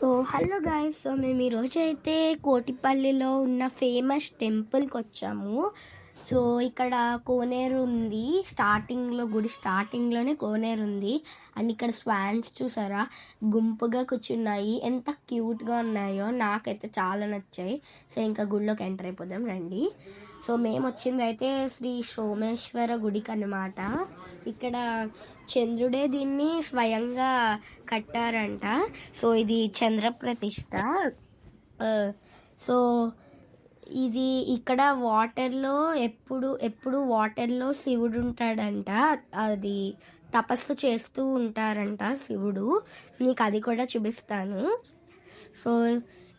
So hello guys, so మేము ఈరోజు అయితే కోటిపల్లిలో ఉన్న ఫేమస్ టెంపుల్కి వచ్చాము. సో ఇక్కడ కోనేరు ఉంది, గుడి స్టార్టింగ్లోనే కోనేరు ఉంది. అండ్ ఇక్కడ స్వాన్స్ చూసారా, గుంపుగా కూర్చున్నాయి, ఎంత క్యూట్గా ఉన్నాయో, నాకైతే చాలా నచ్చాయి. సో ఇంకా గుడిలోకి ఎంటర్ అయిపోదాం రండి. సో మేము వచ్చింది అయితే శ్రీ సోమేశ్వర గుడికి అన్నమాట. ఇక్కడ చంద్రుడే దీన్ని స్వయంగా కట్టారంట. సో ఇది చంద్ర ప్రతిష్ట. సో ఇది ఇక్కడ వాటర్లో ఎప్పుడు వాటర్లో శివుడు ఉంటాడంట. అది తపస్సు చేస్తూ ఉంటారంట శివుడు. మీకు అది కూడా చూపిస్తాను. సో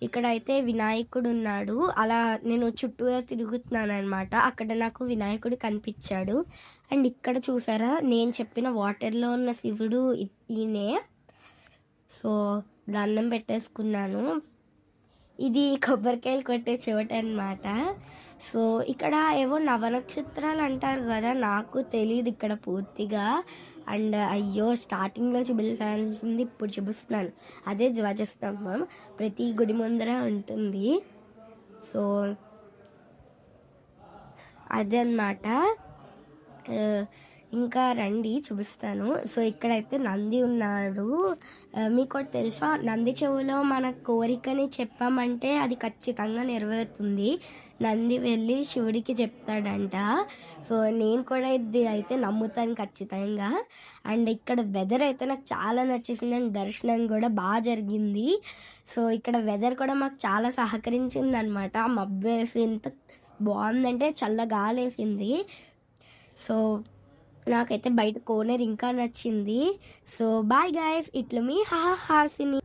ఇక్కడైతే వినాయకుడు ఉన్నాడు. అలా నేను చుట్టూగా తిరుగుతున్నాను అనమాట. అక్కడ నాకు వినాయకుడు కనిపించాడు. అండ్ ఇక్కడ చూసారా, నేను చెప్పిన వాటర్లో ఉన్న శివుడు ఈయనే. సో దండం పెట్టేసుకున్నాను. ఇది కొబ్బరికాయలు కొట్టే చోట అనమాట. సో ఇక్కడ ఏవో నవనక్షత్రాలు అంటారు కదా, నాకు తెలియదు ఇక్కడ పూర్తిగా. అండ్ అయ్యో, స్టార్టింగ్లో చూపించాల్సింది ఇప్పుడు చూపిస్తున్నాను. అదే ధ్వజస్తంభం ప్రతి గుడి ముందర ఉంటుంది. సో అదే అన్నమాట. ఇంకా రండి చూపిస్తాను. సో ఇక్కడైతే నంది ఉన్నాడు. మీకు తెలుసా, నంది చెవులో మన కోరికని చెప్పామంటే అది ఖచ్చితంగా నెరవేరుతుంది. నంది వెళ్ళి శివుడికి చెప్తాడంట. సో నేను కూడా ఇది అయితే నమ్ముతాను ఖచ్చితంగా. అండ్ ఇక్కడ వెదర్ అయితే నాకు చాలా నచ్చేసింది. అండ్ దర్శనం కూడా బాగా జరిగింది. సో ఇక్కడ వెదర్ కూడా మాకు చాలా సహకరించింది అనమాట. మబ్బు వేసి ఎంత బాగుందంటే చల్లగాలేసింది. సో నాకైతే బయట కోనేరు ఇంకా నచ్చింది. సో బాయ్ గైస్, ఇట్లా మీ హాసిని.